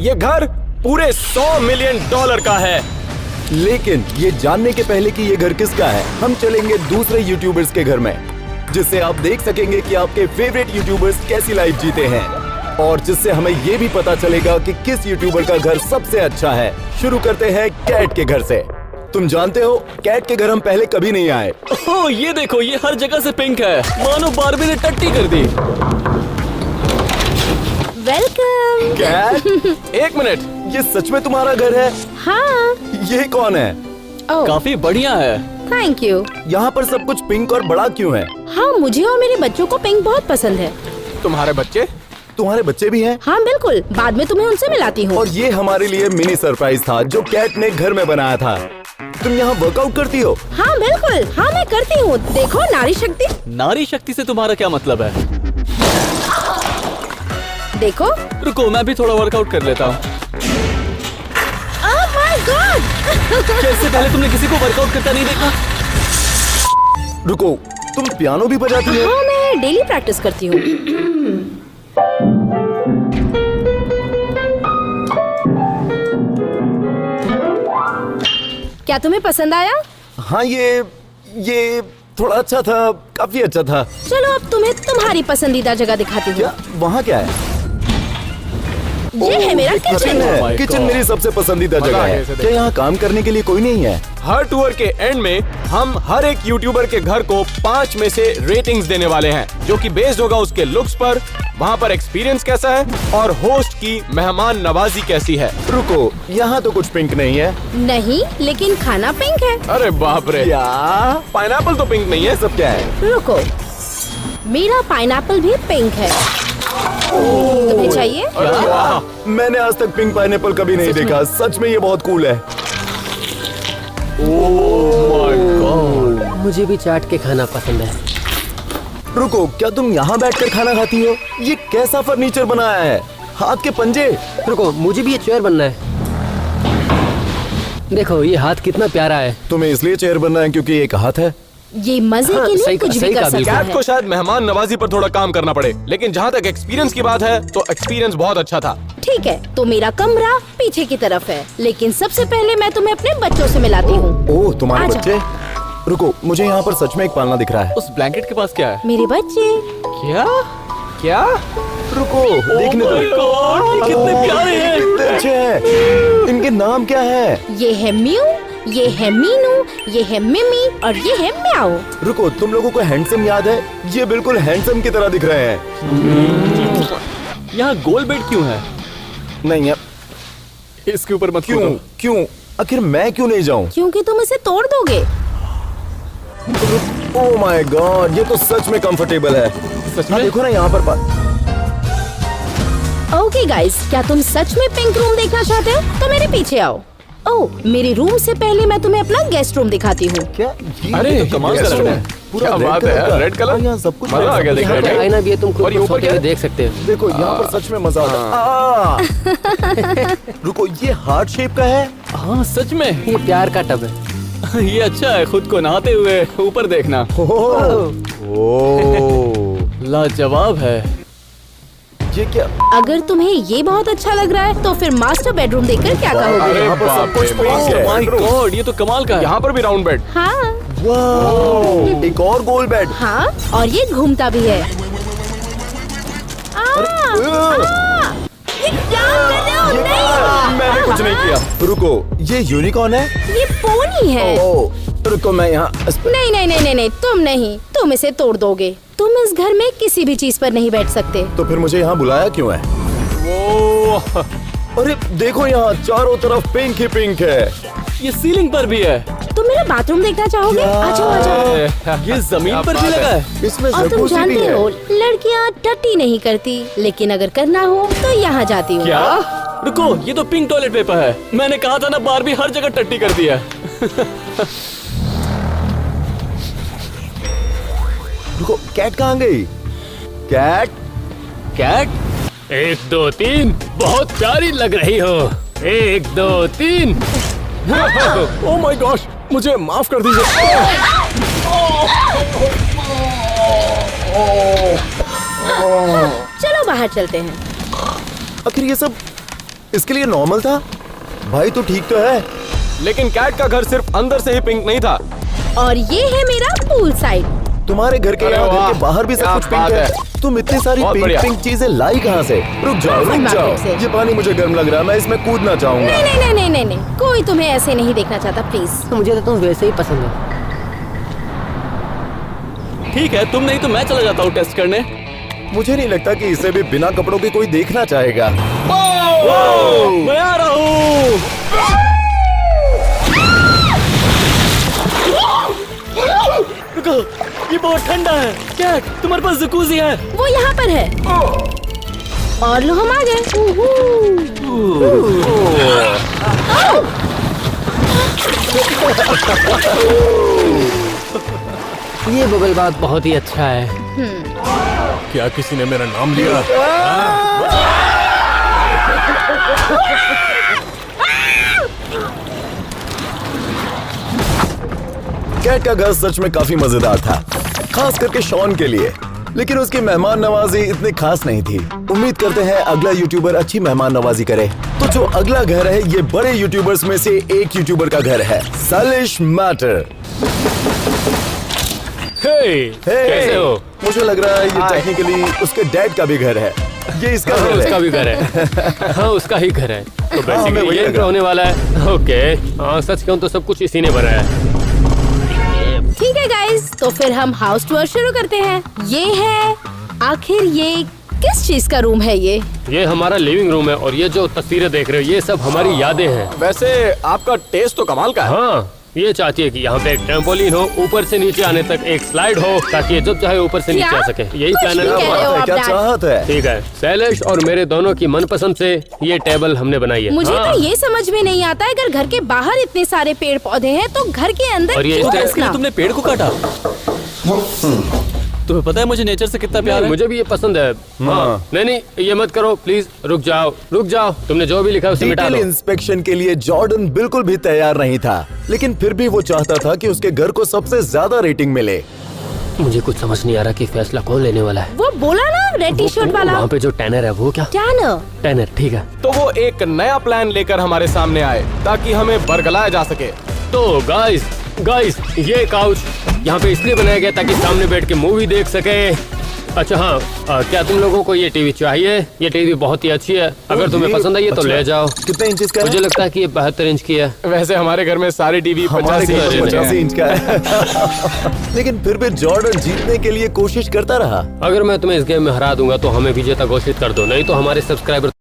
ये घर पूरे $100 मिलियन का है। लेकिन ये जानने के पहले कि ये घर किसका है, हम चलेंगे दूसरे यूट्यूबर्स के घर में, जिससे आप देख सकेंगे कि आपके फेवरेट यूट्यूबर्स कैसी लाइफ जीते हैं, और जिससे हमें ये भी पता चलेगा कि किस यूट्यूबर का घर सबसे अच्छा है। शुरू करते हैं कैट के घर से। तुम जानते हो, कैट के घर हम पहले कभी नहीं आए। ओह, ये देखो, ये हर जगह से पिंक है, मानो बारबी ने टट्टी कर दी। वेलकम। कैट, एक मिनट, ये सच में तुम्हारा घर है? हाँ। ये कौन है? ओह, काफी बढ़िया है। Thank you. यहाँ पर सब कुछ पिंक और बड़ा क्यों है? हाँ, मुझे और मेरे बच्चों को पिंक बहुत पसंद है। तुम्हारे बच्चे? तुम्हारे बच्चे भी हैं? हाँ बिल्कुल, बाद में तुम्हें उनसे मिलाती हूँ। और ये हमारे लिए मिनी सरप्राइज था जो कैट ने घर में बनाया था। तुम यहाँ वर्कआउट करती हो? हाँ बिल्कुल, हाँ मैं करती हूँ। देखो, नारी शक्ति। नारी शक्ति से तुम्हारा क्या मतलब है? देखो। रुको, मैं भी थोड़ा वर्कआउट कर लेता हूँ। Oh my God. कैसे पहले तुमने किसी को वर्कआउट करता नहीं देखा? रुको, तुम पियानो भी बजाती हो? हाँ, मैं डेली प्रैक्टिस करती हूँ। क्या तुम्हें पसंद आया? हाँ, ये थोड़ा अच्छा था, काफी अच्छा था। चलो अब तुम्हें तुम्हारी पसंदीदा जगह दिखाती हूँ। क्या वहाँ क्या है? ये है मेरा kitchen. Oh my kitchen God. मेरी सबसे पसंदीदा मजा जगह आ गया है। इसे देख। क्या यहाँ काम करने के लिए कोई नहीं है? हर टूर के एंड में हम हर एक यूट्यूबर के घर को 5 में से रेटिंग्स देने वाले हैं, जो कि बेस्ड होगा उसके लुक्स पर, वहाँ पर एक्सपीरियंस कैसा है और होस्ट की मेहमान नवाजी कैसी है। रुको, यहाँ तो कुछ पिंक नहीं है। नहीं, लेकिन खाना पिंक है। अरे बाप रे, क्या? पाइनएप्पल तो पिंक नहीं है। सब क्या है? रुको, मेरा पाइनएप्पल भी पिंक है। तुम्हें चाहिए? अरे वाह, मैंने आज तक पिंक पाइनएप्पल कभी नहीं देखा। सच में ये बहुत कूल है। मुझे भी चाट के खाना पसंद है। रुको, क्या तुम यहाँ बैठकर खाना खाती हो? ये कैसा फर्नीचर बनाया है? हाथ के पंजे। रुको, मुझे भी ये चेयर बनना है। देखो, ये हाथ कितना प्यारा है। तुम्हें इसलिए चेयर बनना है क्योंकि एक हाथ है? ये मजे हाँ, के लिए सही कुछ भी सही कर कहा, सकता कैट को है। शायद मेहमान नवाजी पर थोड़ा काम करना पड़े, लेकिन जहाँ तक एक्सपीरियंस की बात है तो एक्सपीरियंस बहुत अच्छा था। ठीक है, तो मेरा कमरा पीछे की तरफ है, लेकिन सबसे पहले मैं तुम्हें अपने बच्चों से मिलाती हूँ। ओह, तुम्हारे आजा। बच्चे? रुको, मुझे यहाँ पर सच में एक पालना दिख रहा है। उस ब्लैंकेट के पास क्या है? मेरे बच्चे। क्या? क्या? रुको, देखने Oh my दो। God, ये कितने प्यारे हैं। कितने अच्छे हैं। इनके नाम क्या है? ये है म्यू, ये है मीनू, ये है मिमी और ये है म्याऊ। रुको, तुम लोगों को हैंडसम याद है? ये बिल्कुल हैंडसम की तरह दिख रहे हैं। यहाँ गोल बेड क्यों है? नहीं है। इसके ऊपर मत क्यों? कूदो। क्यों? आखिर मैं क्यों नहीं जाऊं? क्योंकि तुम इसे तोड़ दोगे। ओह माय गॉड, ये तो सच में कंफर्टेबल है। सच हाँ, में? देखो ना यहाँ पर ओके गाइस, क्या तुम सच में पिंक रूम देखना चाहते हो? तो मेरे पीछे आओ। ओह, मेरे रूम से पहले मैं तुम्हें अपना गेस्ट रूम दिखाती हूँ। क्या? अरे, ये तो कमाल guest का लग room रहा है। पूरा क्या red बात है color यार, का। red color? हाँ, यहाँ सब कुछ मजा आ गया, देख यहाँ रहे पे हैं। आईना भी है, तुम खुद और ये को ऊपर सोते क्या हुए है? देख सकते हो। देखो, यहाँ पर सच में मजा आता है। रुको, ये हार्ट शेप का है? हाँ, सच में। ये प्यार का टब है। ये अच्छा है, खुद को नहाते हुए ऊपर देखना। ओह, लाजवाब है। ये क्या? अगर तुम्हें ये बहुत अच्छा लग रहा है तो फिर मास्टर बेडरूम देखकर क्या अरे कहोगे? यहाँ पर सब बाप कुछ रे, पिंक बाप है। रे। माय गॉड, ये तो कमाल का है। यहाँ पर भी राउंड बेड। हाँ वाह, एक और गोल बेड। हाँ, और ये घूमता भी है। ये क्या कर रहे हो? नहीं, मैंने कुछ नहीं किया। रुको, ये यूनिकॉर्न है? ये पोनी है। ओह, रुको, मैं यहाँ नहीं नहीं नहीं नहीं नहीं, तुम नहीं, तुम इसे तोड़ दोगे। तुम इस घर में किसी भी चीज पर नहीं बैठ सकते। तो फिर मुझे यहाँ बुलाया क्यों है? ओह, अरे देखो, यहाँ चारों तरफ पिंक ही पिंक है। ये सीलिंग पर भी है। तुम मेरा बाथरूम देखना चाहोगे? क्या? आ जाओ, आ जाओ। ये जमीन पर भी लगा है। इसमें और तुम जकूज़ी भी जानते है। हो, लड़कियाँ टट्टी नहीं करती, लेकिन अगर करना हो तो यहाँ जाती हूँ। क्या? रुको, ये तो पिंक टॉयलेट पेपर है। मैंने कहा था ना, बारबी हर जगह टट्टी करती है। रुको, कैट कहाँ गई? कैट? कैट? 1 2 3 बहुत प्यारी लग रही हो। 1 2 3 ओह माय गॉश, मुझे माफ कर दीजिए। चलो बाहर चलते हैं। आखिर ये सब इसके लिए नॉर्मल था। भाई तो ठीक तो है। लेकिन कैट का घर सिर्फ अंदर से ही पिंक नहीं था। और ये है मेरा पूल साइड। तुम्हारे घर के अरे यहाँ घर वाह, के बाहर भी सब क्या कुछ पिंक बात है। है। तुम इतनी सारी बहुत पिंक बढ़िया। पिंक चीजें लाई कहाँ से? रुक जाओ रुक जाओ, मार्केट से। ये पानी मुझे गर्म लग रहा है, मैं इसमें कूदना चाहूंगा। नहीं नहीं नहीं नहीं नहीं नहीं, कोई तुम्हें ऐसे नहीं देखना चाहता, प्लीज। मुझे तो तुम वैसे ही पसंद है। ठीक है, तुम नहीं तो मैं चला जाता हूँ टेस्ट करने। मुझे नहीं लगता कि इसे भी बिना कपड़ों के कोई देखना चाहेगा। मैं आ रहा हूँ। रुको, ये बहुत ठंडा है। कैट, तुम्हारे पास जकूज़ी है? वो यहाँ पर है। और लो, हम आ गए। ये बबल बात बहुत ही अच्छा है। क्या किसी ने मेरा नाम लिया? कैट का घर सच में काफी मजेदार था, खास करके शॉन के लिए। लेकिन उसकी मेहमान नवाजी इतनी खास नहीं थी। उम्मीद करते हैं अगला यूट्यूबर अच्छी मेहमान नवाजी करे। तो जो अगला घर है, ये बड़े यूट्यूबर्स में से एक यूट्यूबर का घर है, सालिश मैटर। कैसे हो? मुझे लग रहा है ये टेक्निकली उसके डैड का भी घर है। ये इसका हाँ, घर उसका है। भी घर है। हाँ, उसका ही घर है। तो हमें बेसिकली वही ये लगा। इंट्रो होने वाला है। ओके, हाँ, सच कहूँ तो सब कुछ इसी ने बनाया है। ठीक है गाइस, तो फिर हम हाउस टूर शुरू करते हैं। ये है, आखिर ये किस चीज का रूम है? ये हमारा लिविंग रूम है और ये जो तस्वीरें देख रहे हो ये सब हमारी यादें हैं। वैसे आपका टेस्ट तो कमाल का है। हाँ, ये चाहती है कि यहाँ पे एक ट्रैम्पोलिन हो, ऊपर से नीचे आने तक एक स्लाइड हो, ताकि ये जब चाहे ऊपर से नीचे क्या? आ सके। यही कुछ प्लान भी कह रहे हो है। आप, क्या डैड? चाहत है? ठीक है, शैलेश और मेरे दोनों की मनपसंद से ये टेबल हमने बनाई है। मुझे हाँ, तो ये समझ में नहीं आता, अगर घर के बाहर इतने सारे पेड़ पौधे हैं तो घर के अंदर और ये क्यों स्टेज रखना? तुमने पेड़ को काटा? तुम्हें पता है मुझे नेचर से कितना प्यार नहीं, है। मुझे भी ये पसंद है। हाँ, नहीं, ये मत करो प्लीज, रुक जाओ रुक जाओ। तुमने जो भी लिखा है उसे मिटा डिटेल दो। इंस्पेक्शन के लिए जॉर्डन बिल्कुल भी तैयार नहीं था, लेकिन फिर भी वो चाहता था कि उसके घर को सबसे ज्यादा रेटिंग मिले। मुझे कुछ समझ नहीं आ रहा कि फैसला कौन लेने वाला है। वो बोला ना, रेड टी शर्ट वाला। वहाँ पे जो टैनर है वो क्या? टैनर। टैनर, ठीक है। तो वो एक नया प्लान लेकर हमारे सामने आए ताकि हमें बरगलाया जा सके। तो गाइस, ये काउच यहाँ पे इसलिए बनाया गया ताकि सामने बैठ के मूवी देख सके। अच्छा हाँ, क्या तुम लोगों को ये टीवी चाहिए? ये टीवी बहुत ही अच्छी है, अगर तुम्हें पसंद आई है तो अच्छा। ले जाओ। कितने इंचेस का है? मुझे लगता है कि ये 72 इंच की है। वैसे हमारे घर में सारे टीवी हमारे 50 घर इंच में के 85 हैं। इंच का है। लेकिन फिर भी जॉर्डन जीतने के लिए कोशिश करता रहा। अगर मैं तुम्हें इस गेम में हरा दूंगा तो हमें विजेता घोषित कर दो, नहीं तो हमारे सब्सक्राइबर